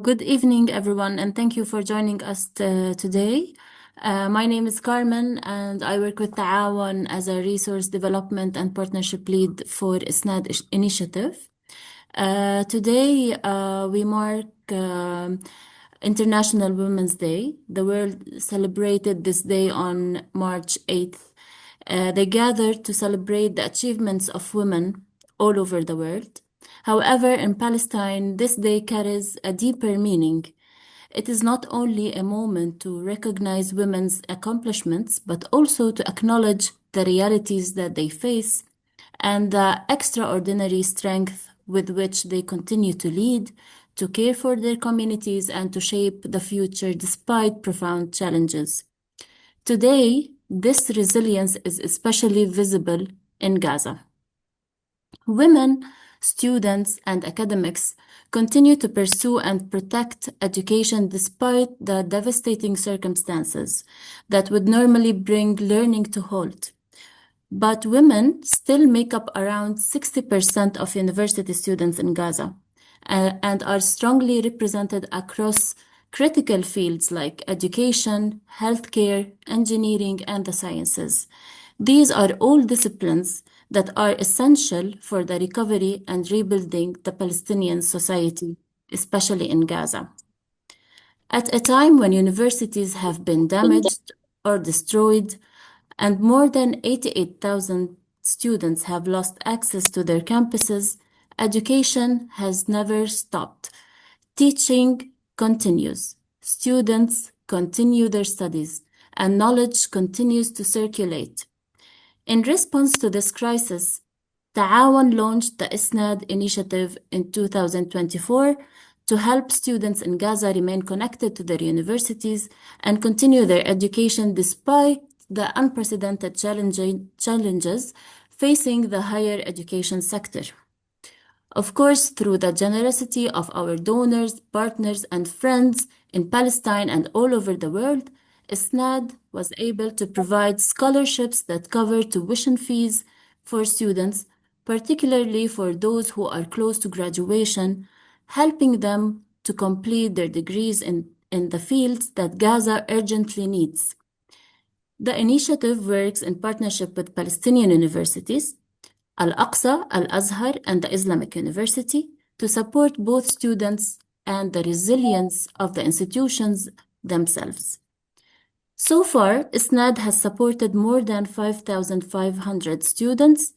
Good evening, everyone, and thank you for joining us today. My name is Carmen, and I work with Taawon as a resource development and partnership lead for ISNAD initiative. Today, we mark International Women's Day. The world celebrated this day on March 8th. They gathered to celebrate the achievements of women all over the world. However, in Palestine, this day carries a deeper meaning. It is not only a moment to recognize women's accomplishments, but also to acknowledge the realities that they face and the extraordinary strength with which they continue to lead, to care for their communities, and to shape the future despite profound challenges. Today, this resilience is especially visible in Gaza. Women, students, and academics continue to pursue and protect education despite the devastating circumstances that would normally bring learning to halt. But women still make up around 60% of university students in Gaza and are strongly represented across critical fields like education, healthcare, engineering, and the sciences. These are all disciplines that are essential for the recovery and rebuilding the Palestinian society, especially in Gaza. At a time when universities have been damaged or destroyed, and more than 88,000 students have lost access to their campuses, education has never stopped. Teaching continues, students continue their studies, and knowledge continues to circulate. In response to this crisis, Taawon launched the ISNAD initiative in 2024 to help students in Gaza remain connected to their universities and continue their education despite the unprecedented challenges facing the higher education sector. Of course, through the generosity of our donors, partners, and friends in Palestine and all over the world, ISNAD was able to provide scholarships that cover tuition fees for students, particularly for those who are close to graduation, helping them to complete their degrees in the fields that Gaza urgently needs. The initiative works in partnership with Palestinian universities, Al-Aqsa, Al-Azhar, and the Islamic University to support both students and the resilience of the institutions themselves. So far, ISNAD has supported more than 5,500 students,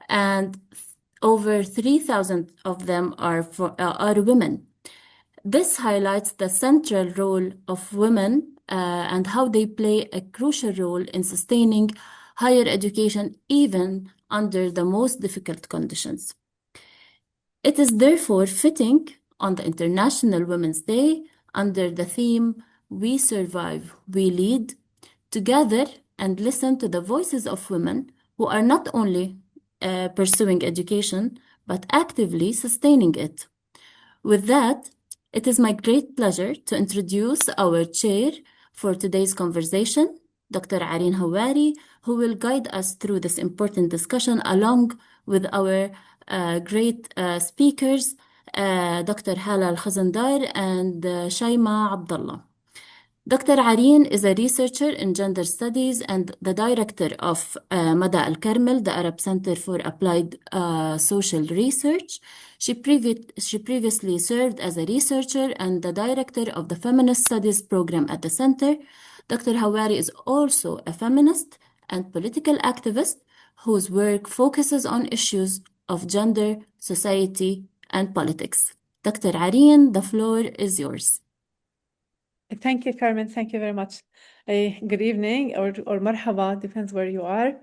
and over 3,000 of them are women. This highlights the central role of women and how they play a crucial role in sustaining higher education even under the most difficult conditions. It is therefore fitting on the International Women's Day under the theme We Survive, We Lead, to gather and listen to the voices of women who are not only pursuing education, but actively sustaining it. With that, it is my great pleasure to introduce our chair for today's conversation, Dr. Areen Hawari, who will guide us through this important discussion along with our great speakers, Dr. Shaimaa El-Khozondar and Shaimaa Abdullah. Dr. Areen is a researcher in gender studies and the director of Mada Al-Karmel, the Arab Center for Applied Social Research. She previously served as a researcher and the director of the Feminist Studies program at the center. Dr. Hawari is also a feminist and political activist whose work focuses on issues of gender, society, and politics. Dr. Areen, the floor is yours. Thank you, Carmen. Thank you very much. Good evening, or marhaba, depends where you are.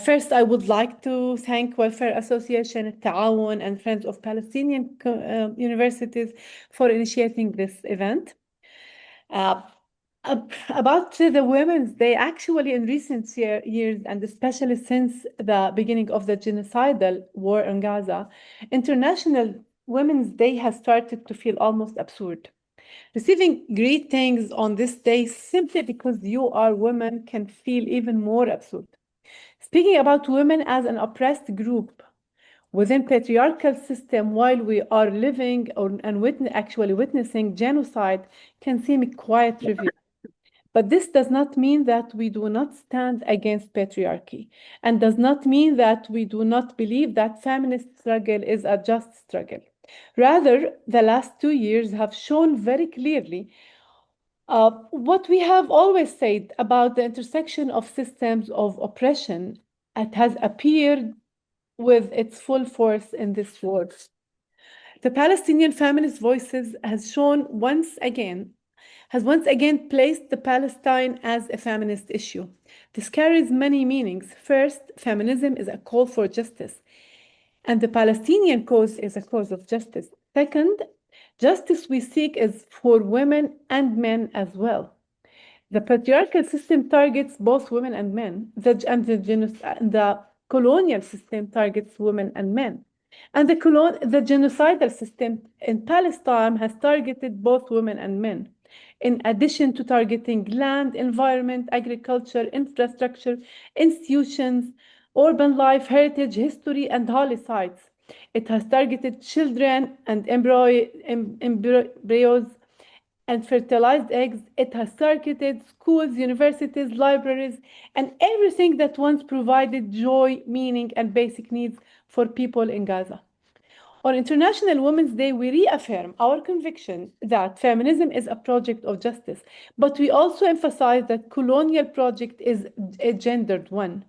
First, I would like to thank Welfare Association, Taawon, and Friends of Palestinian Universities for initiating this event. About the Women's Day, actually in recent years, and especially since the beginning of the genocidal war in Gaza, International Women's Day has started to feel almost absurd. Receiving greetings on this day simply because you are women can feel even more absurd. Speaking about women as an oppressed group, within patriarchal system while we are living and actually witnessing genocide can seem quite trivial. But this does not mean that we do not stand against patriarchy, and does not mean that we do not believe that feminist struggle is a just struggle. Rather, the last 2 years have shown very clearly what we have always said about the intersection of systems of oppression. It has appeared with its full force in this war. The Palestinian feminist voices has once again placed the Palestine as a feminist issue. This carries many meanings. First, feminism is a call for justice, and the Palestinian cause is a cause of justice. Second, justice we seek is for women and men as well. The patriarchal system targets both women and men, the colonial system targets women and men. And the genocidal system in Palestine has targeted both women and men, in addition to targeting land, environment, agriculture, infrastructure, institutions, urban life, heritage, history, and holy sites. It has targeted children and embryos and fertilized eggs. It has targeted schools, universities, libraries, and everything that once provided joy, meaning, and basic needs for people in Gaza. On International Women's Day, we reaffirm our conviction that feminism is a project of justice, but we also emphasize that colonial project is a gendered one.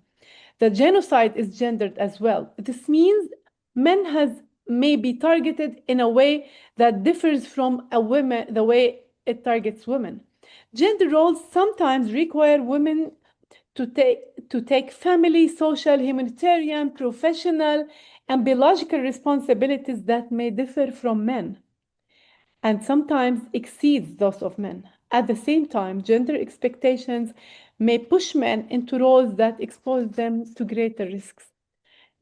The genocide is gendered as well. This means men may be targeted in a way that differs from the way it targets women. Gender roles sometimes require women to take family, social, humanitarian, professional, and biological responsibilities that may differ from men and sometimes exceeds those of men. At the same time, gender expectations may push men into roles that expose them to greater risks.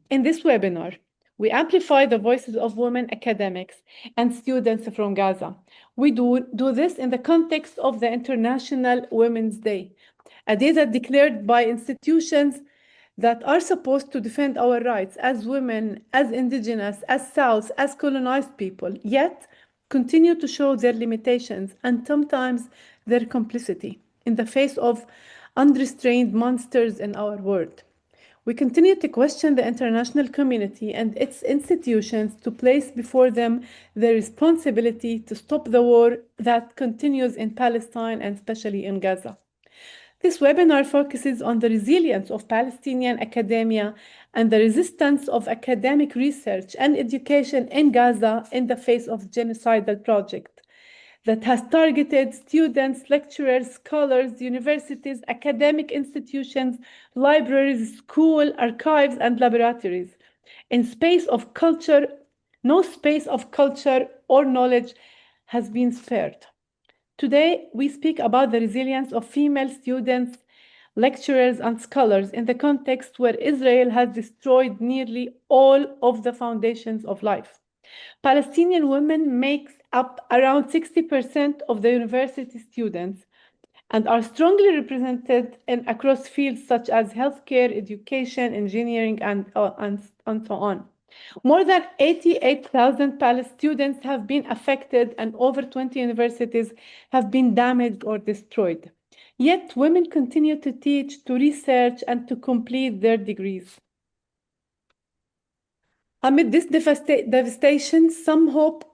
In this webinar, we amplify the voices of women academics and students from Gaza. We do this in the context of the International Women's Day, a day that declared by institutions that are supposed to defend our rights as women, as indigenous, as South, as colonized people, yet continue to show their limitations and sometimes their complicity in the face of unrestrained monsters in our world. We continue to question the international community and its institutions to place before them the responsibility to stop the war that continues in Palestine and especially in Gaza. This webinar focuses on the resilience of Palestinian academia and the resistance of academic research and education in Gaza in the face of genocidal project that has targeted students, lecturers, scholars, universities, academic institutions, libraries, school, archives, and laboratories. In space of culture, no space of culture or knowledge has been spared. Today, we speak about the resilience of female students, lecturers, and scholars in the context where Israel has destroyed nearly all of the foundations of life. Palestinian women make up around 60% of the university students and are strongly represented across fields such as healthcare, education, engineering, and so on. More than 88,000 Palestinian students have been affected and over 20 universities have been damaged or destroyed. Yet women continue to teach, to research, and to complete their degrees. Amid this devastation, some hope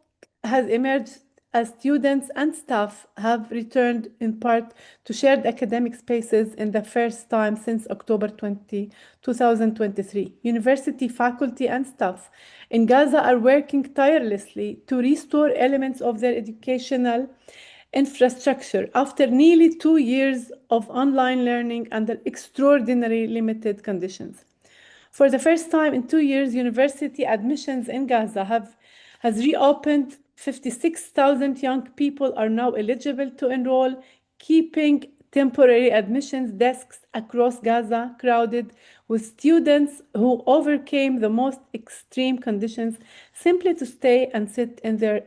has emerged as students and staff have returned in part to shared academic spaces in the first time since October 2023. University faculty and staff in Gaza are working tirelessly to restore elements of their educational infrastructure after nearly 2 years of online learning under extraordinarily limited conditions. For the first time in 2 years, university admissions in Gaza has reopened. 56,000 young people are now eligible to enroll, keeping temporary admissions desks across Gaza crowded with students who overcame the most extreme conditions simply to stay and sit in their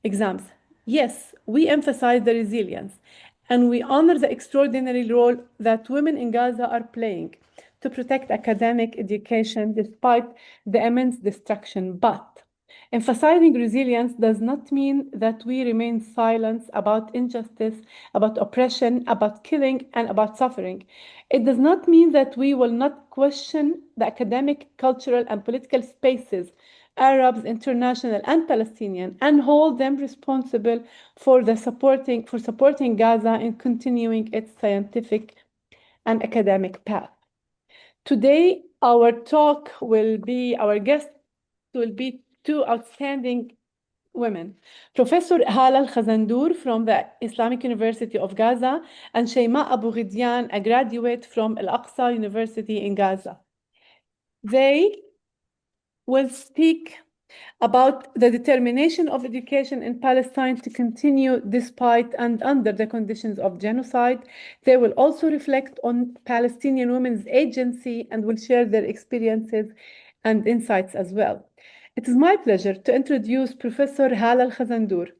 exams. Yes, we emphasize the resilience and we honor the extraordinary role that women in Gaza are playing to protect academic education despite the immense destruction. But emphasizing resilience does not mean that we remain silent about injustice, about oppression, about killing, and about suffering. It does not mean that we will not question the academic, cultural, and political spaces, Arabs, international, and Palestinian, and hold them responsible for supporting Gaza in continuing its scientific and academic path. Today, our guests will be two outstanding women, Professor Hala El-Khozondar from the Islamic University of Gaza and Shaimaa Abughadyeen, a graduate from Al-Aqsa University in Gaza. They will speak about the determination of education in Palestine to continue despite and under the conditions of genocide. They will also reflect on Palestinian women's agency and will share their experiences and insights as well. It is my pleasure to introduce Professor Hala El-Khozondar,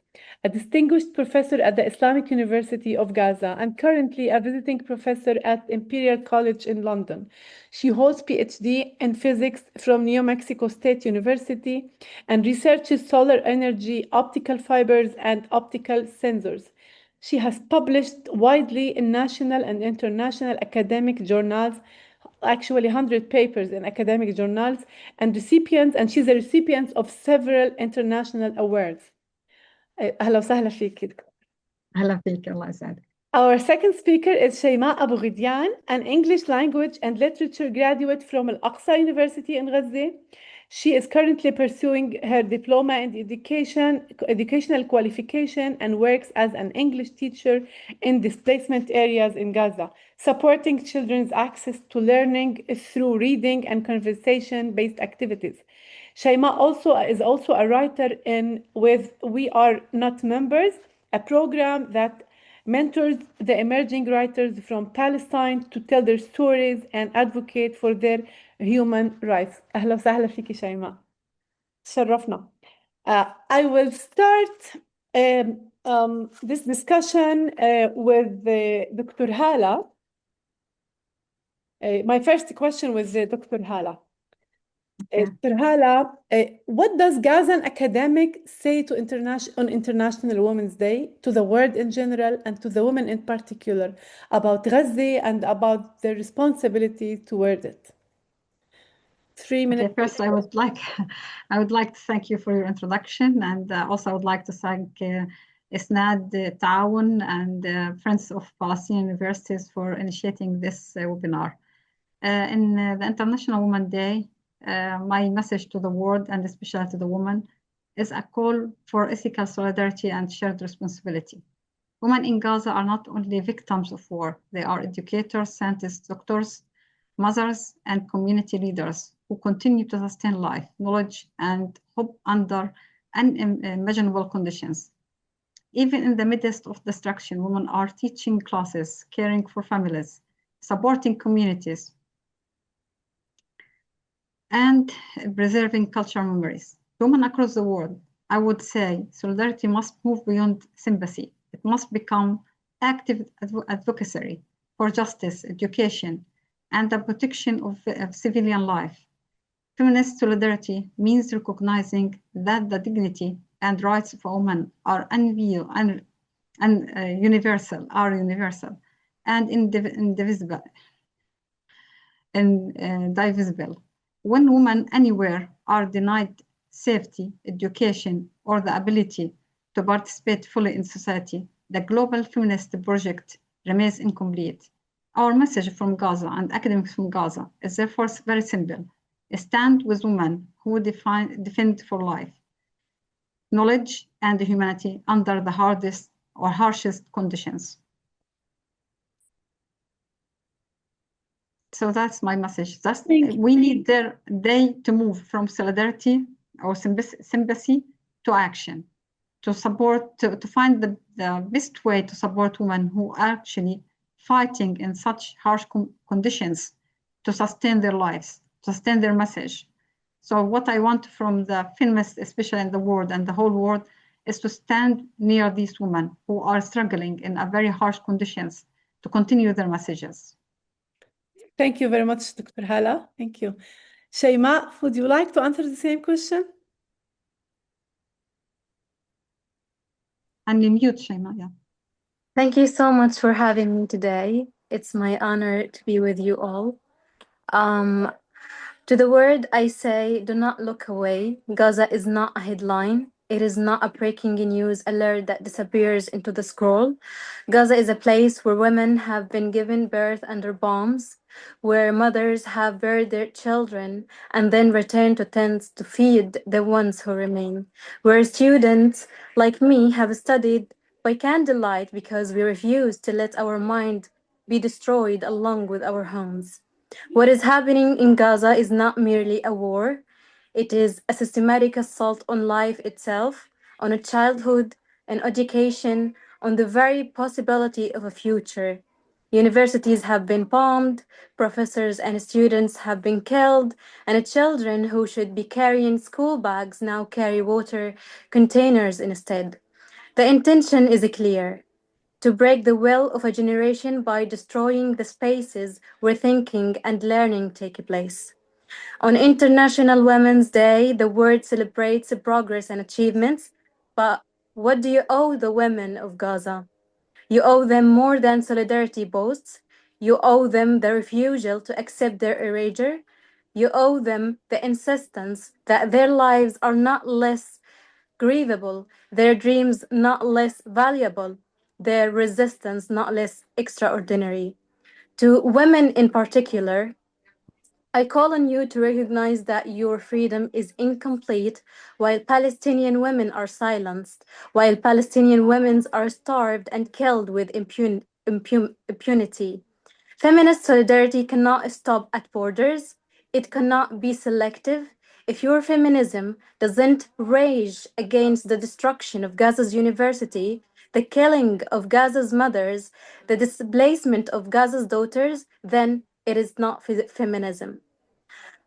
a distinguished professor at the Islamic University of Gaza and currently a visiting professor at Imperial College in London. She holds PhD in physics from New Mexico State University and researches solar energy, optical fibers, and optical sensors. She has published widely in national and international academic journals, actually 100 papers in academic journals, and she's a recipient of several international awards. أهلا وسهلا فيك دكتور. أهلا فيك الله يسعدك. Our second speaker is Shaimaa Abughadyeen, an English language and literature graduate from Al-Aqsa University in Gaza. She is currently pursuing her diploma in educational qualification and works as an English teacher in displacement areas in Gaza, supporting children's access to learning through reading and conversation-based activities. Shaimaa is also a writer with We Are Not Members, a program that mentors the emerging writers from Palestine to tell their stories and advocate for their human rights. أهلا وسهلا فيكي شيماء. شرفنا. I will start this discussion with Dr. Hala. My first question was Dr. Hala. Dr. Hala, what does Gazan academic say to on International Women's Day, to the world in general and to the women in particular, about Gaza and about their responsibility toward it? 3 minutes. Okay, first, I would like to thank you for your introduction, and also I would like to thank ISNAD, Taawon, and Friends of Palestinian Universities for initiating this webinar. In the International Women's Day, my message to the world, and especially to the women, is a call for ethical solidarity and shared responsibility. Women in Gaza are not only victims of war, they are educators, scientists, doctors, mothers, and community leaders who continue to sustain life, knowledge, and hope under unimaginable conditions. Even in the midst of destruction, women are teaching classes, caring for families, supporting communities, and preserving cultural memories. Women across the world, I would say solidarity must move beyond sympathy. It must become active advocacy for justice, education, and the protection of civilian life. Feminist solidarity means recognizing that the dignity and rights of women are universal and indivisible. When women anywhere are denied safety, education, or the ability to participate fully in society, the global feminist project remains incomplete. Our message from Gaza and academics from Gaza is therefore very simple. Stand with women who defend for life, knowledge, and humanity under the hardest or harshest conditions. So that's my message. We need their day to move from solidarity or sympathy to action, to support, to find the best way to support women who are actually fighting in such harsh conditions to sustain their lives, to sustain their message. So what I want from the feminists, especially in the world and the whole world, is to stand near these women who are struggling in a very harsh conditions to continue their messages. Thank you very much, Dr. Hala. Thank you. Shaimaa, would you like to answer the same question? Unmute, Shaimaa, yeah. Thank you so much for having me today. It's my honor to be with you all. To the word I say, do not look away. Gaza is not a headline. It is not a breaking news alert that disappears into the scroll. Gaza is a place where women have been given birth under bombs, where mothers have buried their children and then returned to tents to feed the ones who remain, where students like me have studied by candlelight because we refuse to let our mind be destroyed along with our homes. What is happening in Gaza is not merely a war, it is a systematic assault on life itself, on a childhood, on education, on the very possibility of a future. Universities have been bombed, professors and students have been killed, and children who should be carrying school bags now carry water containers instead. The intention is clear: to break the will of a generation by destroying the spaces where thinking and learning take place. On International Women's Day, the world celebrates progress and achievements, but what do you owe the women of Gaza? You owe them more than solidarity boasts. You owe them the refusal to accept their erasure. You owe them the insistence that their lives are not less grievable, their dreams not less valuable, their resistance not less extraordinary. To women in particular, I call on you to recognize that your freedom is incomplete while Palestinian women are silenced, while Palestinian women are starved and killed with impunity. Feminist solidarity cannot stop at borders. It cannot be selective. If your feminism doesn't rage against the destruction of Gaza's university, the killing of Gaza's mothers, the displacement of Gaza's daughters, then it is not feminism.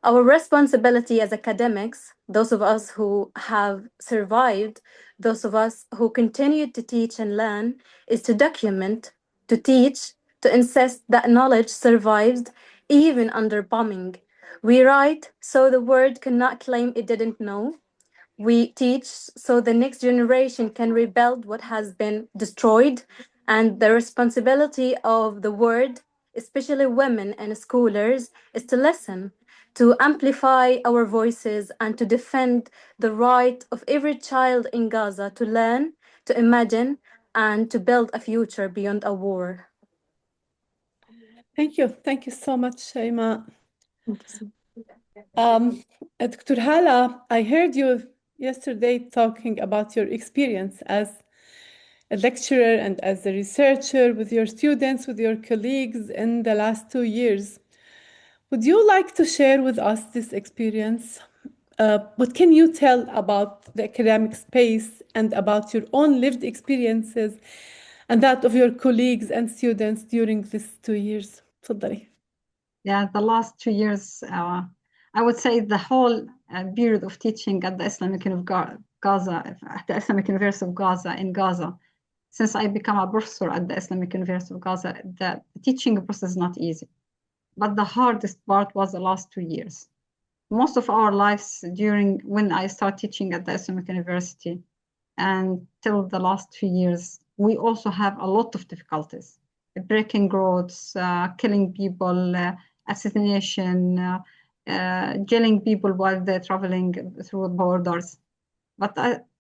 Our responsibility as academics, those of us who have survived, those of us who continue to teach and learn, is to document, to teach, to insist that knowledge survives even under bombing. We write so the world cannot claim it didn't know. We teach so the next generation can rebuild what has been destroyed, and the responsibility of the world, especially women and scholars, is to listen, to amplify our voices, and to defend the right of every child in Gaza to learn, to imagine, and to build a future beyond a war. Thank you. Thank you so much, Shaimaa. Dr. Hala, I heard you yesterday talking about your experience as a lecturer and as a researcher with your students, with your colleagues in the last 2 years. Would you like to share with us this experience? What can you tell about the academic space and about your own lived experiences and that of your colleagues and students during these 2 years? تفضلي. Yeah, the last 2 years, I would say the whole period of teaching at the Islamic Gaza, at the Islamic University of Gaza in Gaza, since I became a professor at the Islamic University of Gaza, the teaching process is not easy. But the hardest part was the last 2 years. Most of our lives during when I started teaching at the Islamic University and till the last 2 years, we also have a lot of difficulties. Breaking roads, killing people, assassination, jailing people while they're traveling through borders. But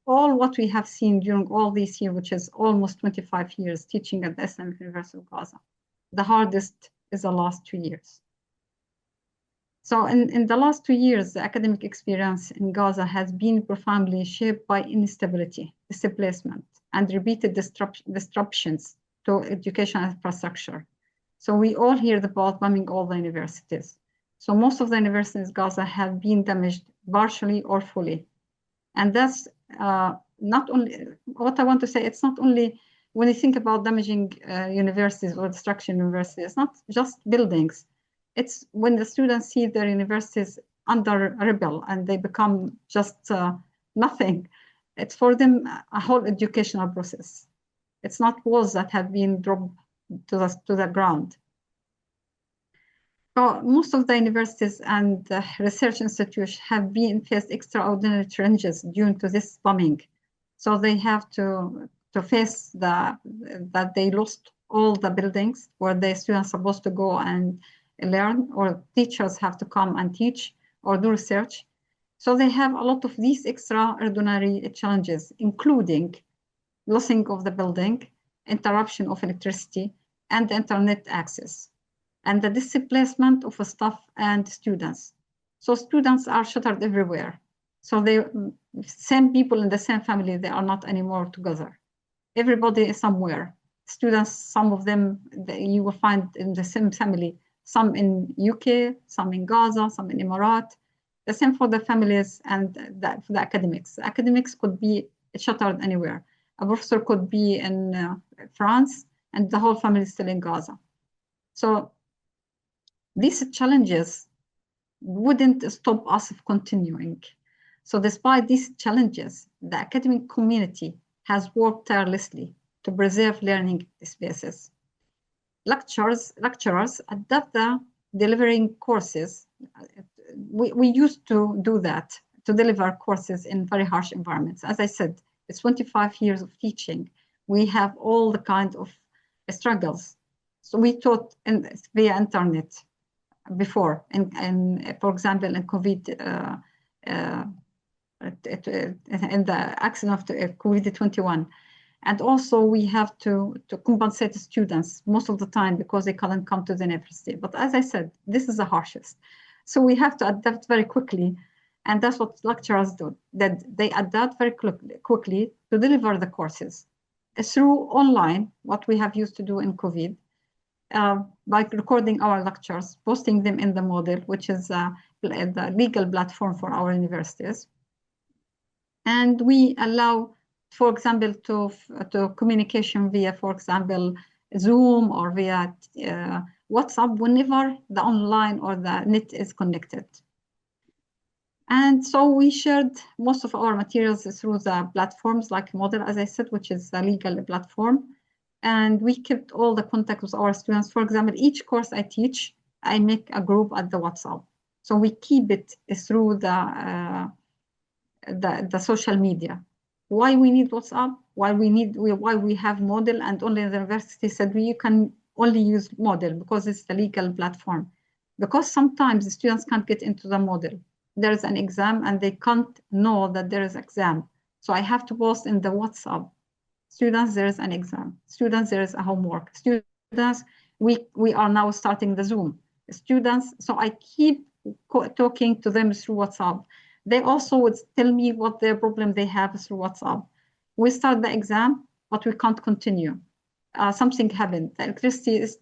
all what we have seen during all these years, which is almost 25 years teaching at the Islamic University of Gaza, the hardest is the last 2 years. So in the last 2 years, the academic experience in Gaza has been profoundly shaped by instability, displacement, and repeated disruptions to educational infrastructure. So we all hear about bombing all the universities. So most of the universities in Gaza have been damaged partially or fully. And that's not only, what I want to say, it's not only when you think about damaging universities or destruction universities, it's not just buildings. It's when the students see their universities under rebel and they become just nothing. It's for them a whole educational process. It's not walls that have been dropped to the ground. Most of the universities and research institutions have been faced extraordinary challenges due to this bombing. So they have to face that they lost all the buildings where the students are supposed to go and learn, or teachers have to come and teach or do research. So they have a lot of these extraordinary challenges, including losing of the building, interruption of electricity, and internet access, and the displacement of staff and students. So students are scattered everywhere. So they same people in the same family, they are not anymore together. Everybody is somewhere. Students, some of them you will find in the same family, some in UK, some in Gaza, some in Emirat. The same for the families and for the academics. The academics could be shattered anywhere. A professor could be in France and the whole family is still in Gaza. So these challenges wouldn't stop us from continuing. So despite these challenges, the academic community has worked tirelessly to preserve learning spaces. Lecturers adapt the delivering courses. We used to do that, to deliver courses in very harsh environments. As I said, it's 25 years of teaching. We have all the kind of struggles. So we taught via internet before, and for example, in COVID, in the accident of COVID-21. And also we have to compensate the students most of the time because they couldn't come to the university. But as I said, this is the harshest. So we have to adapt very quickly. And that's what lecturers do, that they adapt very quickly to deliver the courses. Through online, what we have used to do in COVID, by recording our lectures, posting them in the model, which is the legal platform for our universities. And we allow, for example, to communication via, for example, Zoom or via WhatsApp whenever the online or the net is connected. And so we shared most of our materials through the platforms like Moodle, as I said, which is a legal platform. And we kept all the contact with our students. For example, each course I teach, I make a group at the WhatsApp. So we keep it through the social media. Why we need WhatsApp? Why we have Moodle, and only the university said you can only use Moodle because it's the legal platform. Because sometimes the students can't get into the Moodle. There is an exam and they can't know that there is exam. So I have to post in the WhatsApp. Students, there is an exam. Students, there is a homework. Students, we are now starting the Zoom. Students, so I keep talking to them through WhatsApp. They also would tell me what their problem they have through WhatsApp. We start the exam, but we can't continue. Something happened. The electricity is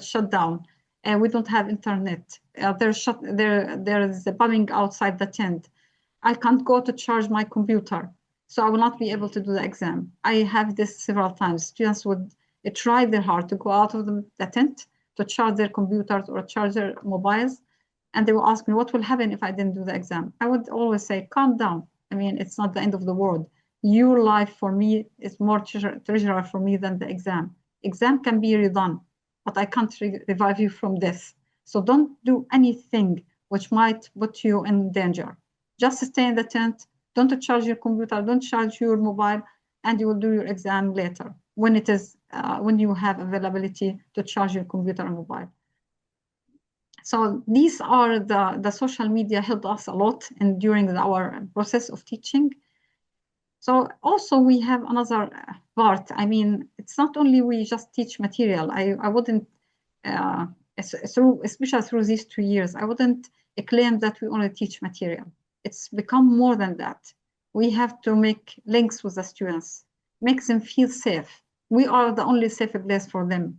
shut down. We don't have internet. There is a bombing outside the tent. I can't go to charge my computer. So I will not be able to do the exam. I have this several times. Students would try their hard to go out of the tent to charge their computers or charge their mobiles. And they will ask me, what will happen if I didn't do the exam? I would always say, calm down. I mean, it's not the end of the world. Your life for me is more treasure for me than the exam. Exam can be redone, but I can't revive you from this. So don't do anything which might put you in danger. Just stay in the tent. Don't charge your computer, don't charge your mobile, and you will do your exam later when it is when you have availability to charge your computer and mobile. So these are the social media helped us a lot during our process of teaching. So also we have another part. I mean, it's not only we just teach material. I wouldn't, especially through these 2 years, I wouldn't claim that we only teach material. It's become more than that. We have to make links with the students, make them feel safe. We are the only safe place for them.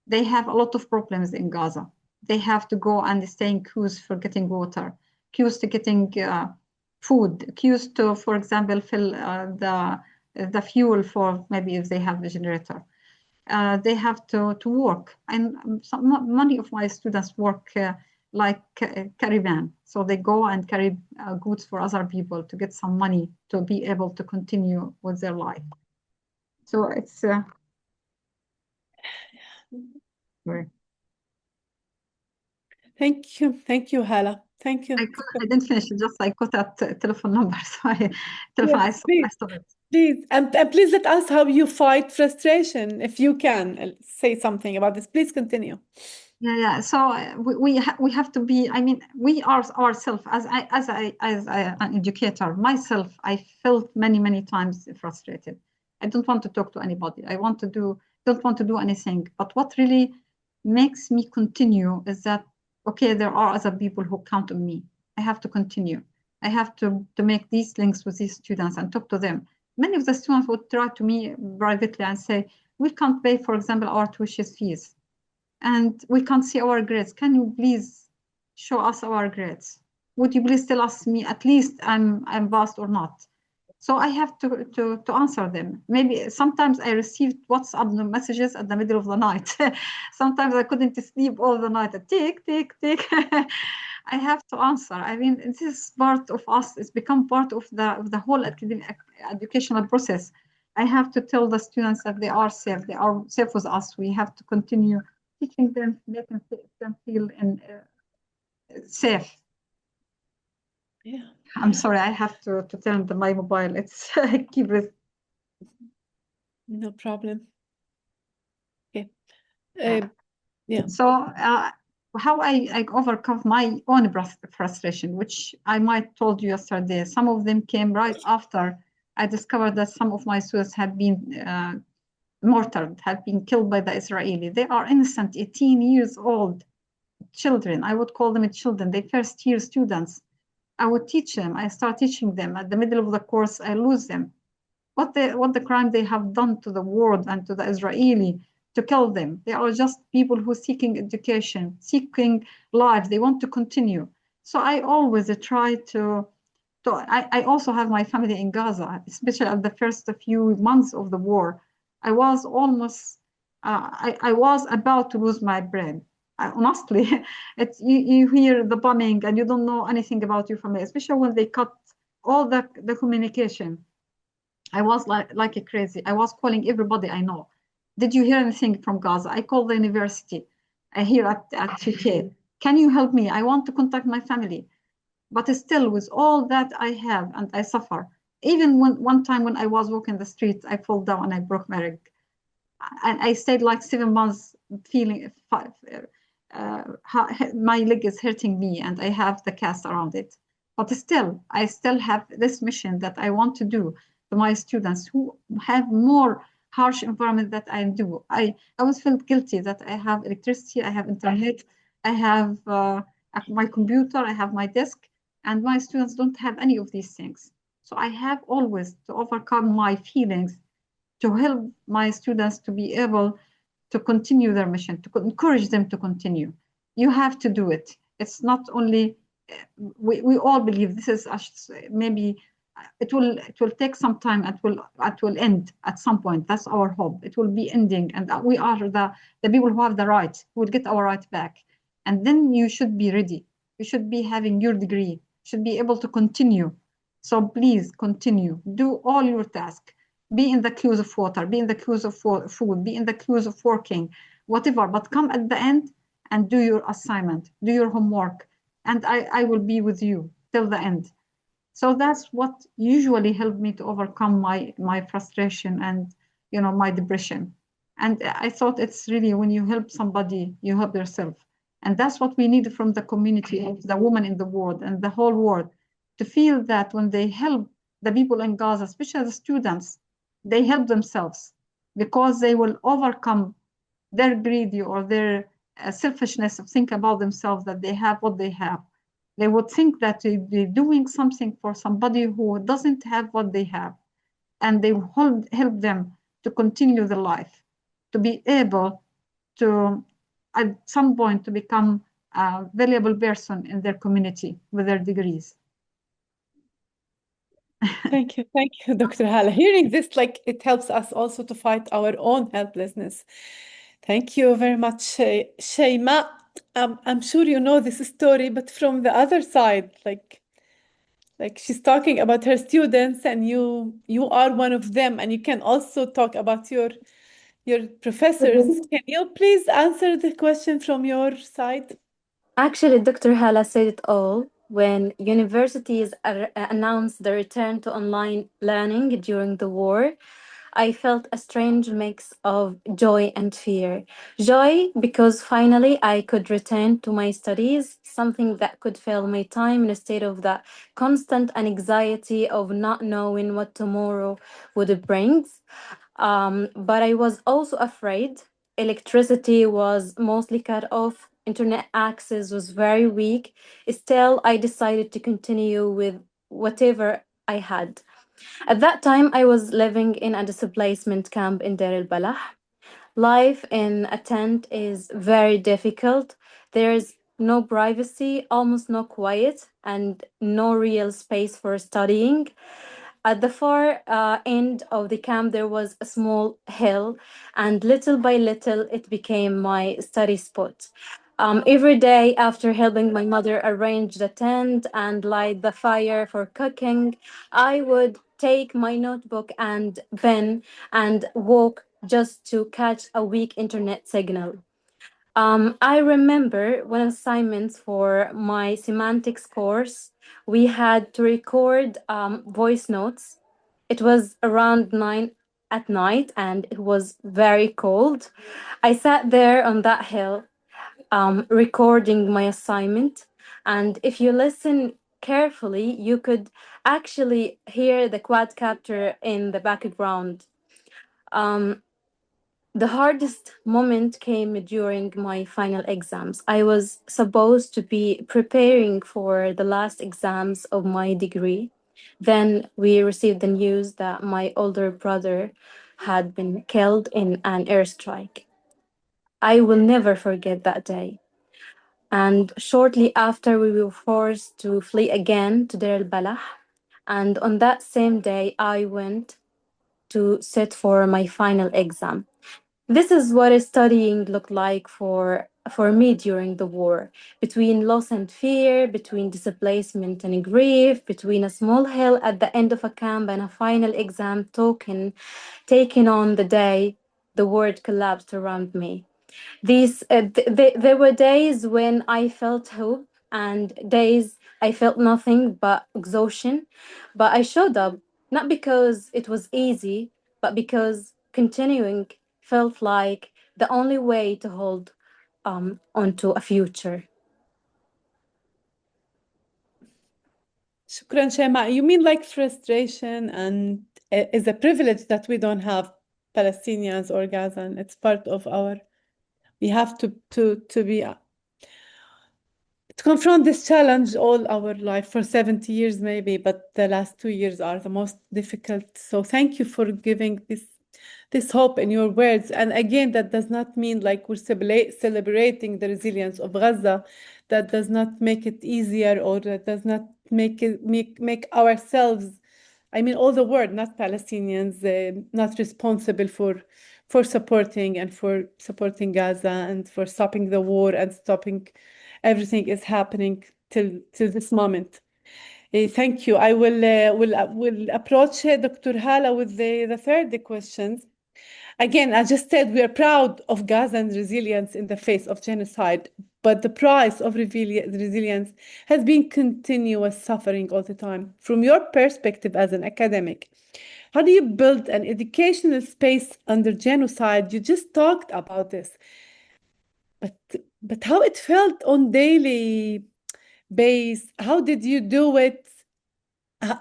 They have a lot of problems in Gaza. They have to go and stay in queues for getting water, queues to getting food, queues to, for example, fill the fuel for maybe if they have a generator. They have to work. And many of my students work like caravan. So they go and carry goods for other people to get some money to be able to continue with their life. So it's Thank you, Hala. Thank you. I didn't finish it, just I got that telephone number, so I Please, stopped it. please, and please let us how you fight frustration, if you can say something about this. Please continue. Yeah. So we have to be. I mean, we are ourselves. An educator myself, I felt many times frustrated. I don't want to talk to anybody. Don't want to do anything. But what really makes me continue is that okay, there are other people who count on me. I have to continue. I have to make these links with these students and talk to them. Many of the students would try to me privately and say, we can't pay, for example, our tuition fees and we can't see our grades. Can you please show us our grades? Would you please tell us me at least I'm passed or not? So I have to answer them. Maybe sometimes I received WhatsApp messages at the middle of the night. Sometimes I couldn't sleep all the night. Tick. I have to answer. I mean, this is part of us. It's become part of the whole academic educational process. I have to tell the students that they are safe. They are safe with us. We have to continue teaching them, making them feel safe. Yeah. I'm sorry, I have to turn my mobile. It's keep it. No problem. Okay. Yeah. So how I overcome my own frustration, which I might told you yesterday. Some of them came right after I discovered that some of my students had been martyred, had been killed by the Israeli. They are innocent, 18 years old children. I would call them children. They first year students. I would teach them. I start teaching them. At the middle of the course, I lose them. What the crime they have done to the world and to the Israeli to kill them. They are just people who are seeking education, seeking life. They want to continue. So I always try to I also have my family in Gaza, especially at the first few months of the war. I was almost, I was about to lose my brain. Honestly, you hear the bombing and you don't know anything about your family, especially when they cut all the communication. I was like a crazy. I was calling everybody I know. Did you hear anything from Gaza? I called the university here at TK. Can you help me? I want to contact my family. But still, with all that I have and I suffer, even when one time when I was walking the street, I fall down and I broke my leg. And I stayed like 7 months feeling my leg is hurting me and I have the cast around it. But still, I still have this mission that I want to do to my students who have more harsh environment that I do. I always felt guilty that I have electricity, I have internet, I have my computer, I have my desk, and my students don't have any of these things. So I have always to overcome my feelings to help my students to be able to continue their mission, to encourage them to continue. You have to do it. It's not only, we all believe this is maybe it will take some time. It will end at some point. That's our hope. It will be ending, and we are the people who have the right. Who will get our right back, and then you should be ready. You should be having your degree. Should be able to continue. So please continue. Do all your tasks. Be in the queues of water. Be in the queues of food. Be in the queues of working. Whatever. But come at the end and do your assignment. Do your homework, and I will be with you till the end. So that's what usually helped me to overcome my frustration and my depression. And I thought it's really when you help somebody, you help yourself. And that's what we need from the community of the women in the world and the whole world to feel that when they help the people in Gaza, especially the students, they help themselves because they will overcome their greedy or their selfishness of think about themselves that they have what they have. They would think that they're doing something for somebody who doesn't have what they have, and they help them to continue the life, to be able to, at some point, to become a valuable person in their community with their degrees. Thank you, Dr. Hala. Hearing this, it helps us also to fight our own helplessness. Thank you very much, Shaimaa. I'm sure you know this story, but from the other side, like she's talking about her students, and you are one of them, and you can also talk about your professors. Can you please answer the question from your side? Actually, Dr. Hala said it all. When universities announced the return to online learning during the war, I felt a strange mix of joy and fear. Joy because finally I could return to my studies, something that could fill my time instead of that constant anxiety of not knowing what tomorrow would bring. But I was also afraid. Electricity was mostly cut off, internet access was very weak. Still, I decided to continue with whatever I had. At that time, I was living in a displacement camp in Deir el-Balah. Life in a tent is very difficult. There's no privacy, almost no quiet, and no real space for studying. At the far end of the camp, there was a small hill, and little by little, it became my study spot. Every day, after helping my mother arrange the tent and light the fire for cooking, I would take my notebook and pen and walk just to catch a weak internet signal. I remember when assignments for my semantics course, we had to record voice notes. It was around 9 at night and it was very cold. I sat there on that hill, recording my assignment. And if you listen carefully, you could actually hear the quadcopter in the background. Um, the hardest moment came during my final exams. I was supposed to be preparing for the last exams of my degree. Then we received the news that my older brother had been killed in an airstrike. I will never forget that day. And shortly after, we were forced to flee again to Deir el-Balah. And on that same day, I went to sit for my final exam. This is what studying looked like for me during the war, between loss and fear, between displacement and grief, between a small hill at the end of a camp and a final exam token taken on the day the world collapsed around me. There were days when I felt hope and days I felt nothing but exhaustion. But I showed up not because it was easy, but because continuing felt like the only way to hold onto a future. Shukran, Shaimaa. You mean like frustration and is a privilege that we don't have Palestinians or Gazan. It's part of our, we have to be to confront this challenge all our life for 70 years maybe, but the last 2 years are the most difficult. So thank you for giving this hope in your words. And again, that does not mean like we're celebrating the resilience of Gaza. That does not make it easier, or that does not make ourselves, I mean, all the world, not Palestinians, not responsible for supporting and for supporting Gaza and for stopping the war and stopping everything is happening till this moment. Thank you. I will approach Dr. Hala with the third questions. Again, I just said we are proud of Gaza's resilience in the face of genocide, but the price of resilience has been continuous suffering all the time. From your perspective as an academic, how do you build an educational space under genocide? You just talked about this, but how it felt on daily base? How did you do it?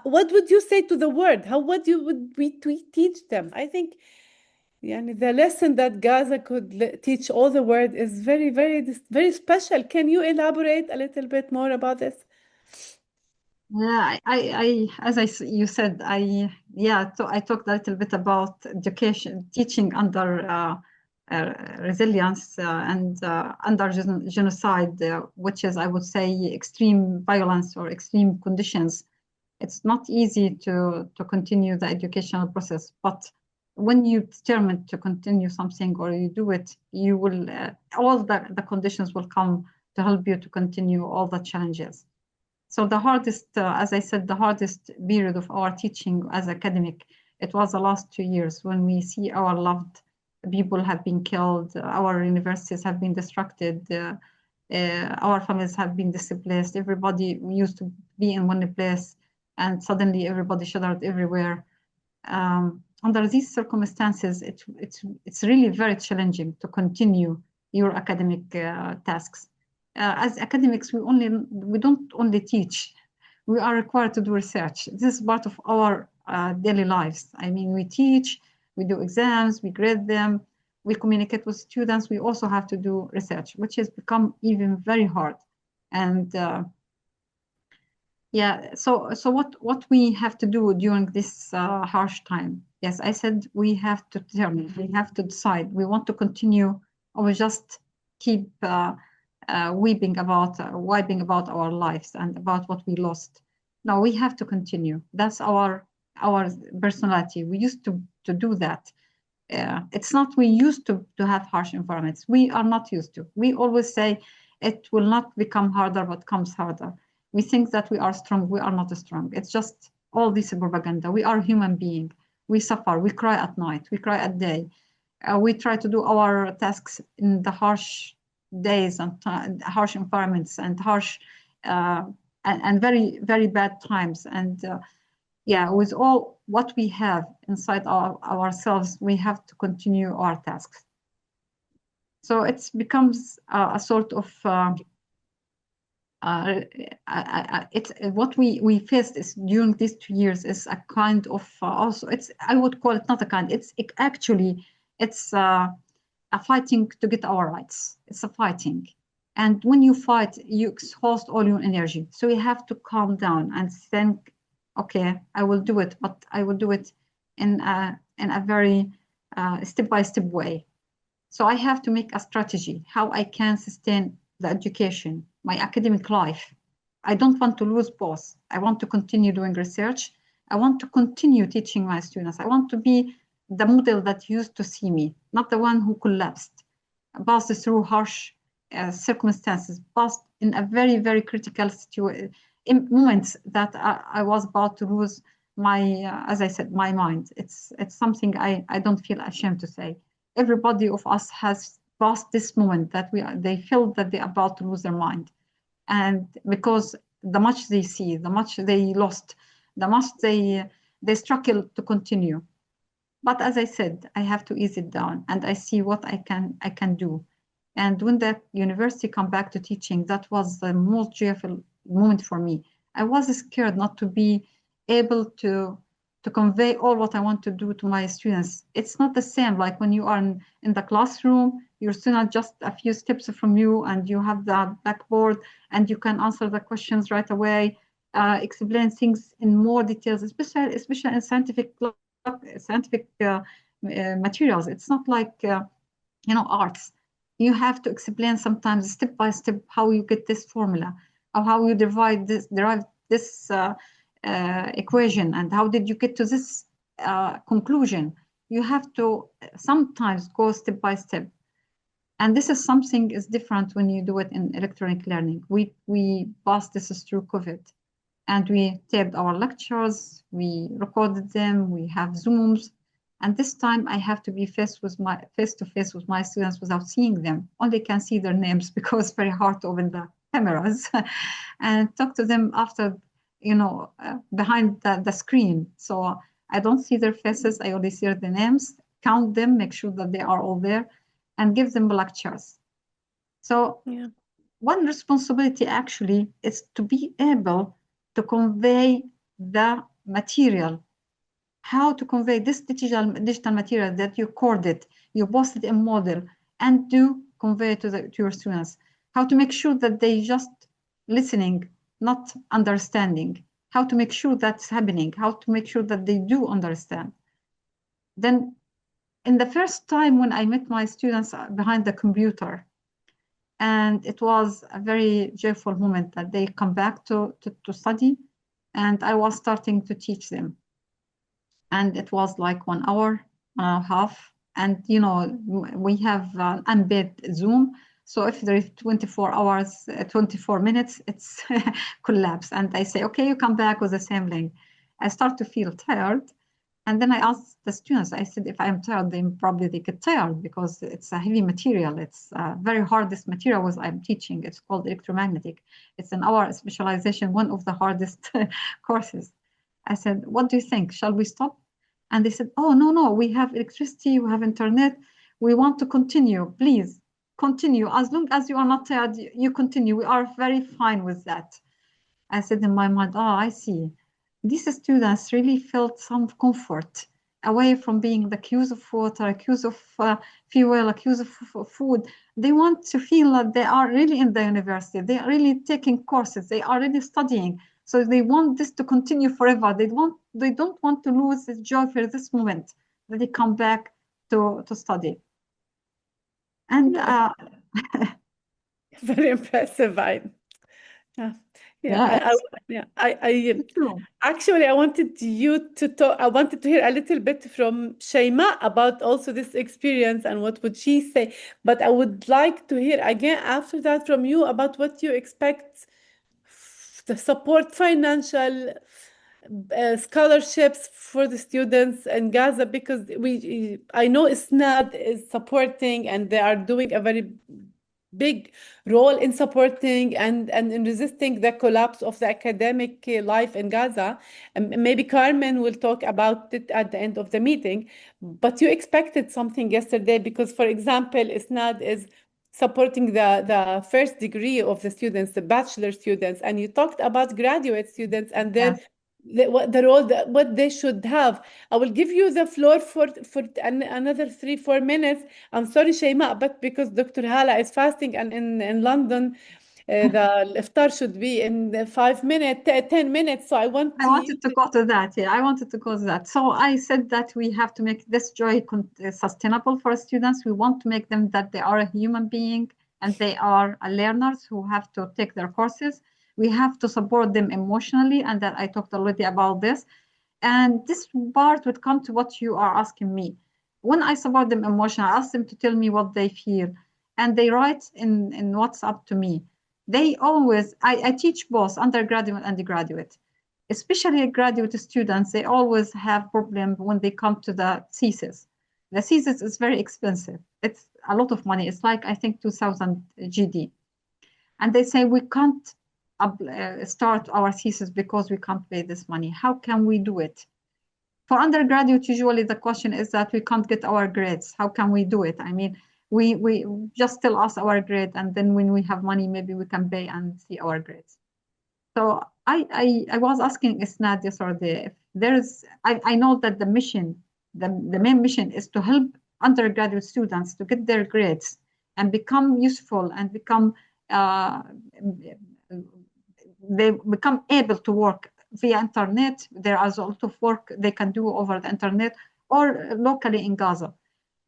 What would you say to the world? Would we teach them? I think the lesson that Gaza could teach all the world is very, very, very special. Can you elaborate a little bit more about this? Yeah, you said, I talked a little bit about education, teaching under resilience and under genocide, which is, I would say, extreme violence or extreme conditions. It's not easy to continue the educational process, but when you determine to continue something or you do it, you will all the conditions will come to help you to continue all the challenges. So the hardest, as I said, the hardest period of our teaching as academic, it was the last 2 years when we see our loved people have been killed, our universities have been destructed, Our families have been displaced. Everybody used to be in one place, and suddenly everybody shuddered everywhere. Under these circumstances, it's really very challenging to continue your academic tasks. As academics, we don't only teach, we are required to do research. This is part of our daily lives. I mean, we teach, we do exams, we grade them, we communicate with students. We also have to do research, which has become even very hard. And yeah, so what we have to do during this harsh time? Yes, I said we have to determine, we have to decide. We want to continue, or we just keep wiping about our lives and about what we lost. No, we have to continue. That's our personality. We used to do that. It's not we used to have harsh environments. We are not used to. We always say it will not become harder, but comes harder. We think that we are strong. We are not strong. It's just all this propaganda. We are human beings. We suffer. We cry at night. We cry at day. We try to do our tasks in the harsh days and harsh environments and harsh and very, very bad times. And yeah, with all what we have inside ourselves, we have to continue our tasks. So it becomes a sort of it's what we faced is during these 2 years is a kind of also I would call it not a kind, it's actually it's a fighting to get our rights. It's a fighting. And when you fight, you exhaust all your energy. So you have to calm down and think, okay, I will do it, but I will do it in a very step-by-step way. So I have to make a strategy, how I can sustain the education, my academic life. I don't want to lose both. I want to continue doing research. I want to continue teaching my students. I want to be the model that used to see me, not the one who collapsed, passed through harsh circumstances, passed in a very, very critical situation, in moments that I was about to lose my, as I said, my mind. It's something I don't feel ashamed to say. Everybody of us has passed this moment that they feel that they're about to lose their mind. And because the much they see, the much they lost, the much they struggle to continue. But as I said, I have to ease it down and I see what I can do. And when that university come back to teaching, that was the most joyful moment for me. I was scared not to be able to convey all what I want to do to my students. It's not the same like when you are in the classroom, your student just a few steps from you and you have the blackboard and you can answer the questions right away, explain things in more details, especially in scientific materials. It's not like arts. You have to explain sometimes step by step how you get this formula, or how you derive this equation, and how did you get to this conclusion. You have to sometimes go step by step. And this is something is different when you do it in electronic learning. We passed this through COVID, and we taped our lectures, we recorded them, we have Zooms. And this time I have to be face to face with my students without seeing them. Only can see their names because it's very hard to open the cameras and talk to them after, behind the screen. So I don't see their faces, I only see the names, count them, make sure that they are all there, and give them lectures. So Yeah. one responsibility actually is to be able to convey the material, how to convey this digital material that you recorded, you posted in Moodle, and to convey it to your students. How to make sure that they just listening, not understanding. How to make sure that's happening. How to make sure that they do understand. Then, in the first time when I met my students behind the computer, and it was a very joyful moment that they come back to study, and I was starting to teach them. And it was like 1 hour and a half. And, we have unpaid Zoom. So if there is 24 hours, 24 minutes, it's collapse. And I say, okay, you come back with the same link. I start to feel tired. And then I asked the students, I said, if I'm tired, then probably they get tired because it's a heavy material. It's very hard. This material was I'm teaching. It's called electromagnetic. It's in our specialization, one of the hardest courses. I said, what do you think? Shall we stop? And they said, oh, no, we have electricity, we have internet. We want to continue. Please continue. As long as you are not tired, you continue. We are very fine with that. I said in my mind, oh, I see. These students really felt some comfort away from being the accused of water, accused of fuel, accused of food. They want to feel that they are really in the university. They are really taking courses. They are really studying. So they want this to continue forever. They don't want to lose this joy for this moment that they come back to study. And very impressive. Actually, I wanted you to talk. I wanted to hear a little bit from Shaimaa about also this experience and what would she say. But I would like to hear again after that from you about what you expect the support, financial scholarships for the students in Gaza, because I know ISNAD is supporting and they are doing a very big role in supporting and in resisting the collapse of the academic life in Gaza. And maybe Carmen will talk about it at the end of the meeting. But you expected something yesterday because, for example, ISNAD is supporting the first degree of the students, the bachelor students, and you talked about graduate students and their the role that what they should have. I will give you the floor for another 3-4 minutes. I'm sorry, Shaimaa, but because Dr. Hala is fasting and in London, the iftar should be in 5 minutes, 10 minutes. So I wanted to go to that. Yeah, I wanted to go to that. So I said that we have to make this joy sustainable for students. We want to make them that they are a human being and they are learners who have to take their courses. We have to support them emotionally, and that I talked already about this. And this part would come to what you are asking me. When I support them emotionally, I ask them to tell me what they feel, and they write in WhatsApp to me. They always, I teach both undergraduate and graduate, especially graduate students. They always have problems when they come to the thesis. The thesis is very expensive. It's a lot of money. It's like, I think, 2,000 GD. And they say, we can't start our thesis because we can't pay this money. How can we do it? For undergraduate, usually the question is that we can't get our grades. How can we do it? I mean, we just tell us our grade, and then when we have money, maybe we can pay and see our grades. So I was asking ISNAD yesterday if there is, I know that the mission, the main mission is to help undergraduate students to get their grades and become useful and become they become able to work via internet. There is a lot of work they can do over the internet or locally in Gaza.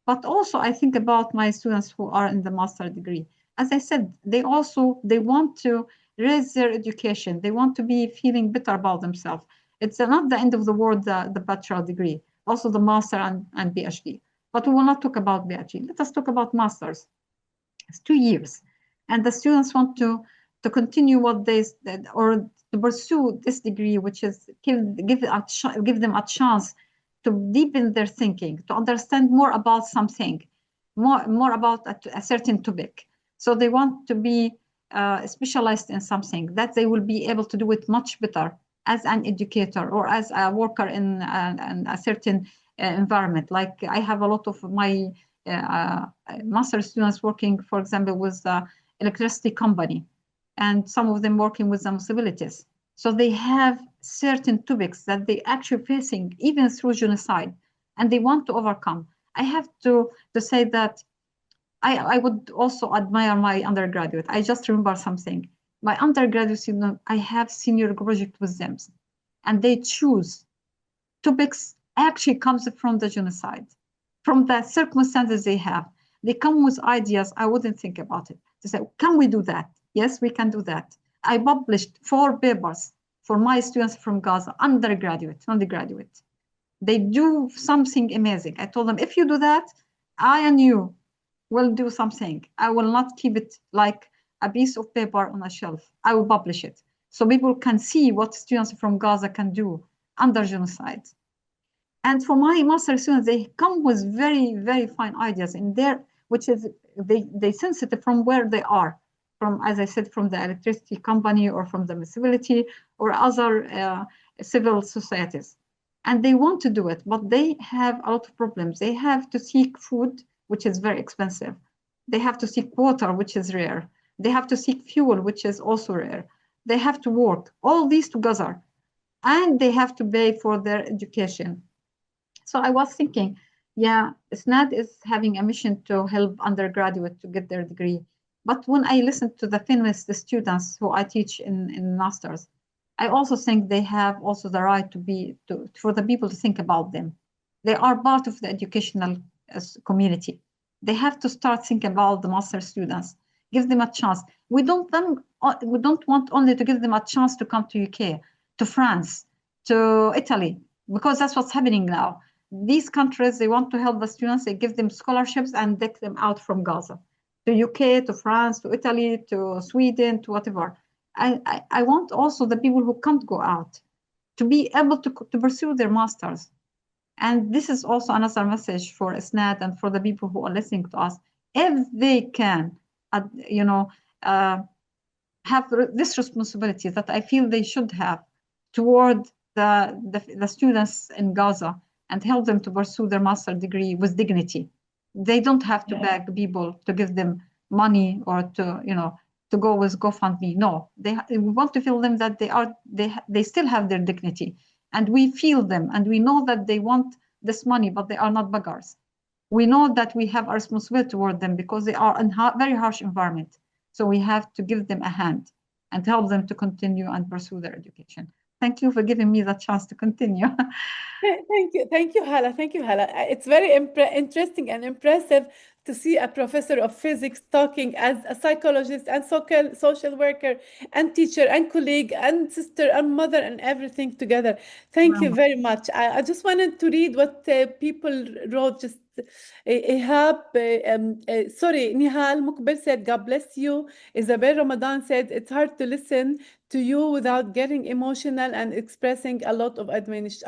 But also I think about my students who are in the master degree. As I said, they want to raise their education. They want to be feeling better about themselves. It's not the end of the world, the bachelor degree, also the master and PhD. But we will not talk about PhD. Let us talk about masters. It's 2 years. And the students want to continue what they or to pursue this degree, which is give them a chance to deepen their thinking, to understand more about something, more about a certain topic. So they want to be specialized in something that they will be able to do it much better as an educator or as a worker in a certain environment. Like I have a lot of my master students working, for example, with the electricity company, and some of them working with some civilities. So they have certain topics that they actually facing even through genocide, and they want to overcome. I have to say that I would also admire my undergraduate. I just remember something. My undergraduate student, I have senior project with them, and they choose topics actually comes from the genocide, from the circumstances they have. They come with ideas. I wouldn't think about it. They say, can we do that? Yes, we can do that. I published 4 papers for my students from Gaza, undergraduate. They do something amazing. I told them, if you do that, I and you will do something. I will not keep it like a piece of paper on a shelf. I will publish it so people can see what students from Gaza can do under genocide. And for my master students, they come with very, very fine ideas in there, which is they sense it from where they are, from, as I said, from the electricity company or from the municipality or other civil societies. And they want to do it, but they have a lot of problems. They have to seek food, which is very expensive. They have to seek water, which is rare. They have to seek fuel, which is also rare. They have to work, all these together, and they have to pay for their education. So I was thinking, yeah, SNAD is having a mission to help undergraduate to get their degree. But when I listen to the feminist students who I teach in masters, I also think they have also the right for the people to think about them. They are part of the educational community. They have to start thinking about the master students, give them a chance. We don't want only to give them a chance to come to UK, to France, to Italy, because that's what's happening now. These countries, they want to help the students, they give them scholarships and take them out from Gaza to UK, to France, to Italy, to Sweden, to whatever. I want also the people who can't go out to be able to pursue their masters. And this is also another message for ISNAD and for the people who are listening to us. If they can, you know, have this responsibility that I feel they should have toward the students in Gaza and help them to pursue their master degree with dignity. They don't have to beg people to give them money or to go with GoFundMe. No, we want to feel them that they still have their dignity, and we feel them, and we know that they want this money, but they are not beggars. We know that we have a responsibility toward them because they are in a very harsh environment. So we have to give them a hand and help them to continue and pursue their education. Thank you for giving me the chance to continue. Thank you, Hala. Thank you, Hala. It's very interesting and impressive to see a professor of physics talking as a psychologist and social worker and teacher and colleague and sister and mother and everything together. Thank you very much. I just wanted to read what people wrote. Just sorry, Nihal Mukbil said, God bless you. Isabel Ramadan said, it's hard to listen to you without getting emotional and expressing a lot of admiration.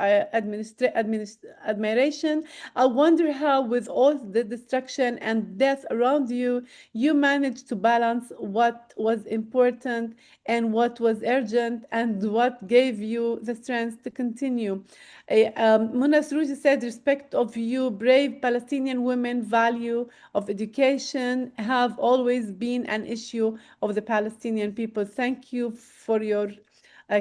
I wonder how, with all the destruction and death around you, you managed to balance what was important and what was urgent and what gave you the strength to continue. Munas Ruji said, respect of you, brave Palestinian women, value of education have always been an issue of the Palestinian people. Thank you for your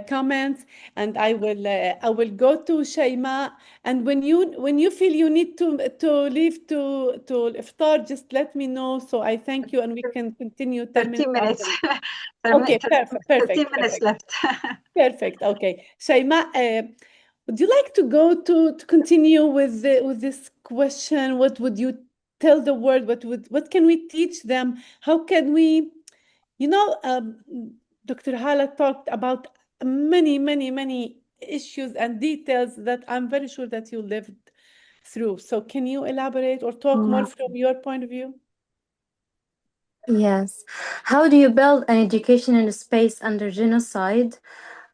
comments, and I will go to Shaimaa. And when you feel you need to leave to iftar, just let me know. So I thank you, and we can continue 10 13 minutes. minutes. Okay, perfect. 13 minutes left. Perfect. Okay, Shaimaa, would you like to go to continue with this question? What would you tell the world? What can we teach them? How can we, Dr. Hala talked about many issues and details that I'm very sure that you lived through. So can you elaborate or talk more from your point of view? Yes. How do you build an education in a space under genocide?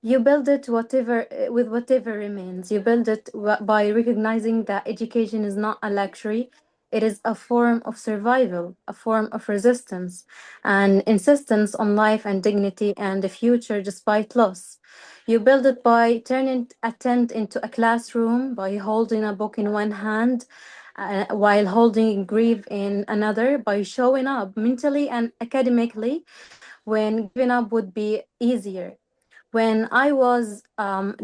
You build it with whatever remains. You build it by recognizing that education is not a luxury. It is a form of survival, a form of resistance, and insistence on life and dignity and the future despite loss. You build it by turning a tent into a classroom, by holding a book in one hand, while holding grief in another, by showing up mentally and academically when giving up would be easier. When I was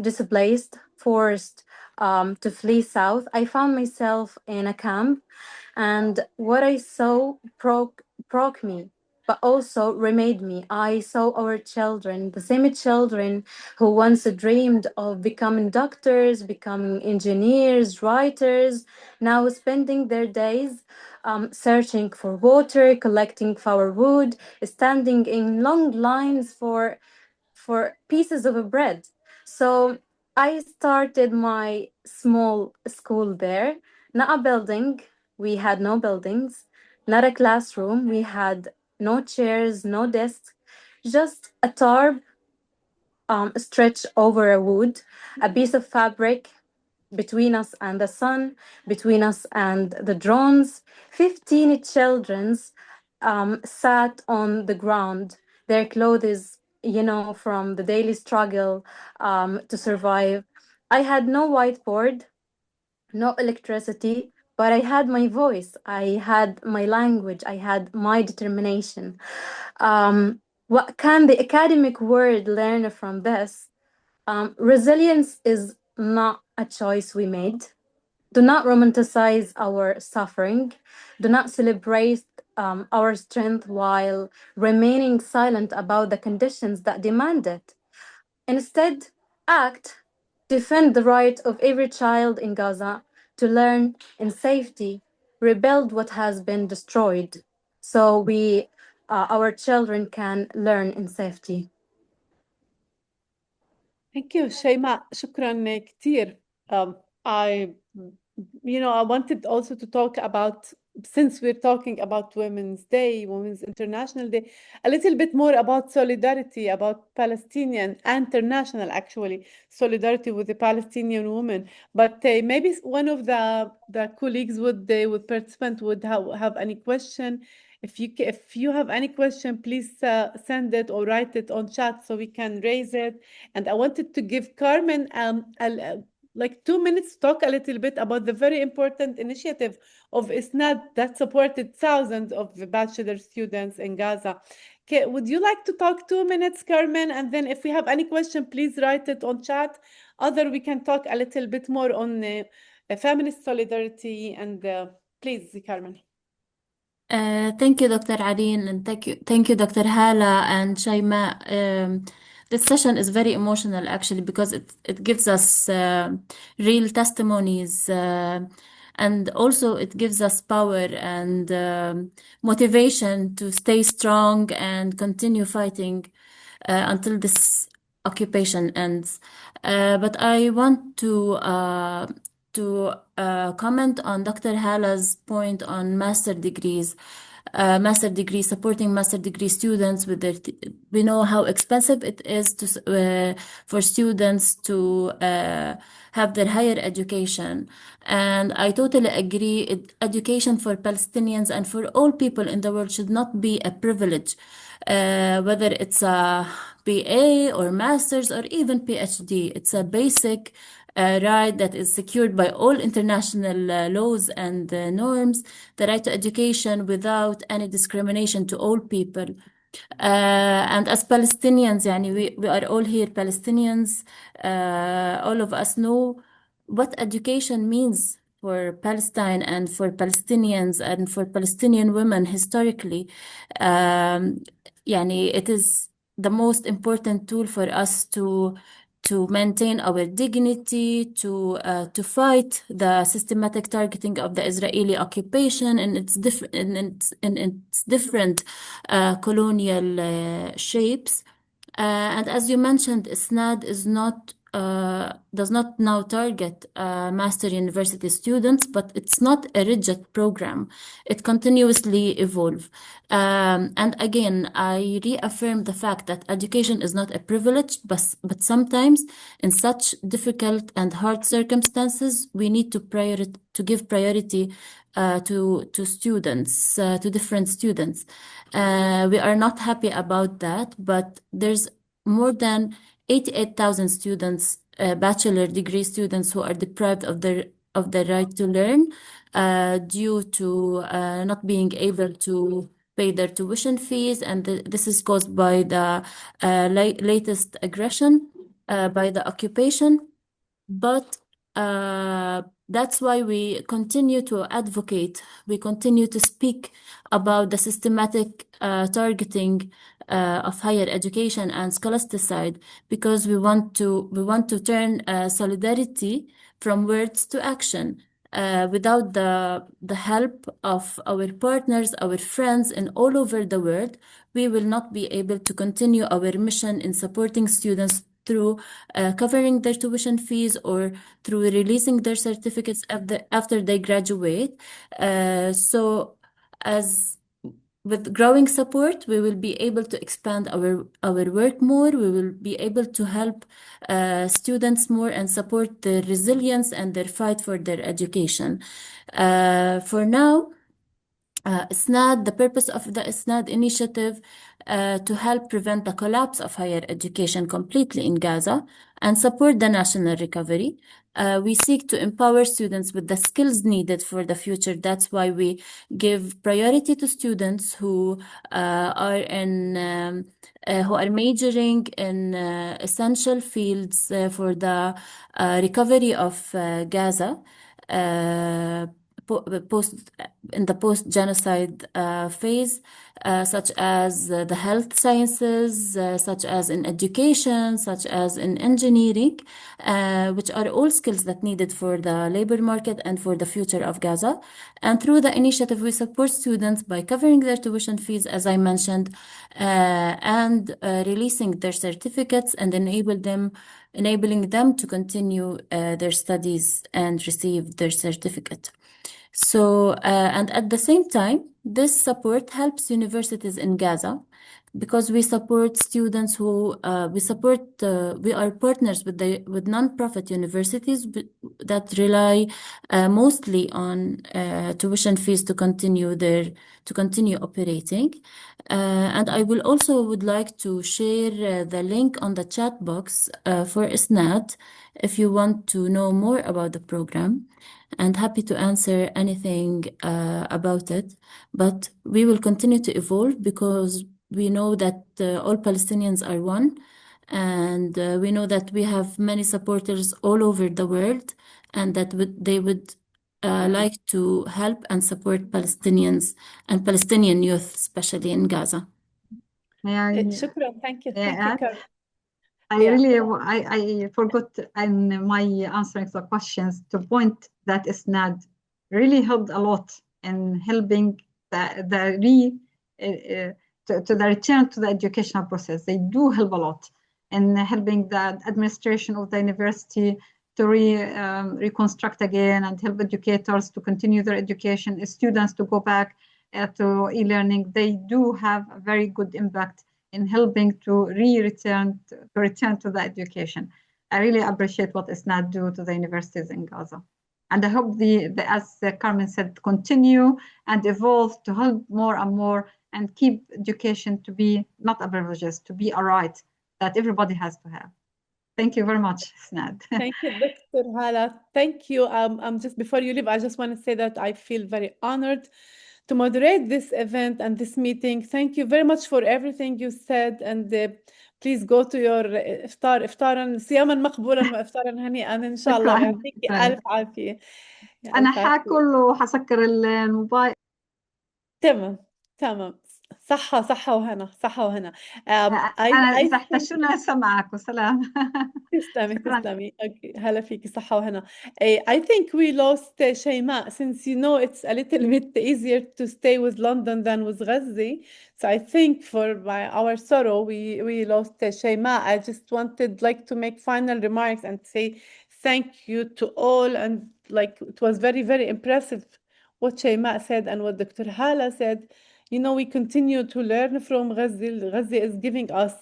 displaced, forced to flee south, I found myself in a camp, and what I saw broke me, but also remade me. I saw our children, the same children who once dreamed of becoming doctors, becoming engineers, writers, now spending their days searching for water, collecting firewood, standing in long lines for pieces of bread. So I started my small school there, not a building. We had no buildings, not a classroom. We had no chairs, no desks, just a tarp stretched over a wood, a piece of fabric, between us and the sun, between us and the drones. 15 children sat on the ground, their clothes, from the daily struggle to survive. I had no whiteboard, no electricity, but I had my voice, I had my language, I had my determination. What can the academic world learn from this? Resilience is not a choice we made. Do not romanticize our suffering. Do not celebrate our strength while remaining silent about the conditions that demand it. Instead, act, defend the right of every child in Gaza to learn in safety, rebuild what has been destroyed, so our children can learn in safety. Thank you, Shaimaa. شكرا كتير. I wanted also to talk about, since we're talking about Women's Day, Women's International Day, a little bit more about solidarity, about Palestinian, international actually, solidarity with the Palestinian women. But maybe one of the colleagues would participant would have any question. If you have any question, please send it or write it on chat so we can raise it. And I wanted to give Carmen like 2 minutes to talk a little bit about the very important initiative of ISNAD that supported thousands of bachelor students in Gaza. Okay, would you like to talk 2 minutes, Carmen? And then if we have any question, please write it on chat. Other, we can talk a little bit more on feminist solidarity. And please, Carmen. Thank you, Dr. Areen, and thank you, Dr. Hala and Shaimaa. This session is very emotional, actually, because it gives us real testimonies, and also it gives us power and motivation to stay strong and continue fighting until this occupation ends. But I want to comment on Dr. Hala's point on master degrees. Supporting master degree students with their. We know how expensive it is for students to have their higher education, and I totally agree. Education for Palestinians and for all people in the world should not be a privilege, whether it's a BA or master's or even PhD. It's a basic right that is secured by all international laws and norms, the right to education without any discrimination to all people. And as Palestinians, we are all here Palestinians. All of us know what education means for Palestine and for Palestinians and for Palestinian women historically. It is the most important tool for us to maintain our dignity, to fight the systematic targeting of the Israeli occupation and its different colonial shapes. And as you mentioned, ISNAD does not now target master university students, but it's not a rigid program. It continuously evolves. And again, I reaffirm the fact that education is not a privilege, but sometimes in such difficult and hard circumstances, we need to give priority to students, to different students. We are not happy about that, but there's more than 88,000 students, bachelor degree students, who are deprived of their right to learn due to not being able to pay their tuition fees, and this is caused by the latest aggression by the occupation. But that's why we continue to advocate. We continue to speak about the systematic targeting of higher education and scholasticide, because we want to turn solidarity from words to action. Without the help of our partners, our friends, and all over the world, we will not be able to continue our mission in supporting students through covering their tuition fees or through releasing their certificates after they graduate. So as with growing support, we will be able to expand our work more. We will be able to help students more and support their resilience and their fight for their education. For now, ISNAD, the purpose of the ISNAD initiative to help prevent the collapse of higher education completely in Gaza and support the national recovery. We seek to empower students with the skills needed for the future. That's why we give priority to students who are majoring in essential fields for the recovery of Gaza. In the post-genocide phase, such as the health sciences, such as in education, such as in engineering, which are all skills that needed for the labor market and for the future of Gaza. And through the initiative, we support students by covering their tuition fees, as I mentioned, and releasing their certificates and enabling them to continue their studies and receive their certificate. So, and at the same time, this support helps universities in Gaza because we support students who we are partners with nonprofit universities that rely mostly on tuition fees to continue operating. And I would like to share the link on the chat box for ISNAD if you want to know more about the program, and happy to answer anything about it. But we will continue to evolve because we know that all Palestinians are one, and we know that we have many supporters all over the world, and that they would like to help and support Palestinians and Palestinian youth, especially in Gaza. May I, شكرا. Thank you. may I Thank you, add? Karen. I Yeah. really, I forgot in my answering the questions to point that ISNAD really helped a lot in helping to the return to the educational process. They do help a lot in helping the administration of the university to reconstruct again and help educators to continue their education, students to go back to e-learning. They do have a very good impact in helping to return to the education. I really appreciate what ISNAD do to the universities in Gaza. And I hope as Carmen said, continue and evolve to help more and more and keep education to be not a privilege, to be a right that everybody has to have. Thank you very much, ISNAD. Thank you, Dr. Hala. Thank you. Just before you leave, I just want to say that I feel very honored to moderate this event and this meeting. Thank you very much for everything you said, and please go to your إفطارا صياما مقبولا وإفطارا هنيئا إن شاء الله. يعطيك ألف عافية. أنا حاكل وحسكر الموبايل. تمام. صحة وهنا. أنا تحتشنا سمعك وسلام. تسلمي. Okay. هلا فيكي. صحة وهنا. I think we lost Shaimaa, since it's a little bit easier to stay with London than with Ghazi. So I think for our sorrow, we lost Shaimaa. I just wanted to make final remarks and say thank you to all, and it was very, very impressive what Shaimaa said and what Dr. Hala said. We continue to learn from Ghazi. Ghazi is giving us,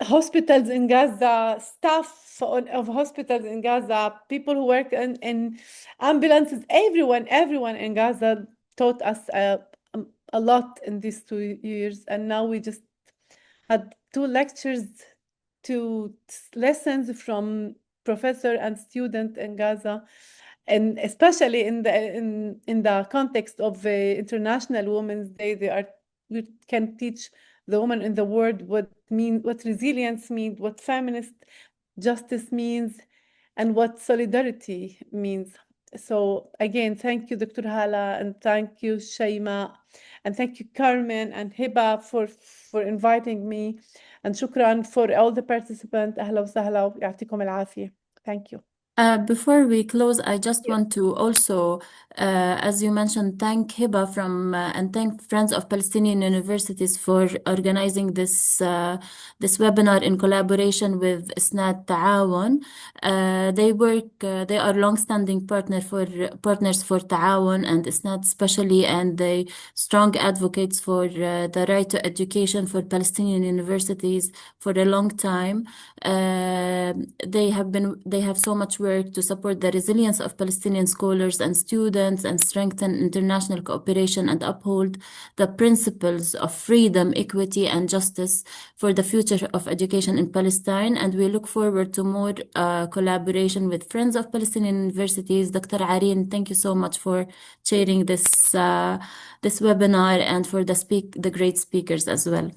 hospitals in Gaza, staff of hospitals in Gaza, people who work in ambulances, everyone in Gaza taught us a lot in these 2 years. And now we just had 2 lectures, 2 lessons from professor and student in Gaza, and especially in the context of International Women's Day, we can teach the women in the world what resilience means, what feminist justice means, and what solidarity means. So again, thank you, Dr. Hala, and thank you, Shaimaa, and thank you, Carmen and Hiba, for inviting me, and shukran for all the participants. أهلا وسهلا ويعطيكم العافية. Thank you. Before we close, I just want to also, as you mentioned, thank Hiba and thank Friends of Palestinian Universities for organizing this webinar in collaboration with ISNAD Taawon. They are long-standing partners for Taawon and ISNAD especially, and they strong advocates for the right to education for Palestinian universities for a long time. They have so much work to support the resilience of Palestinian scholars and students and strengthen international cooperation and uphold the principles of freedom, equity, and justice for the future of education in Palestine. And we look forward to more collaboration with Friends of Palestinian Universities. Dr. Areen, thank you so much for chairing this webinar and for the great speakers as well.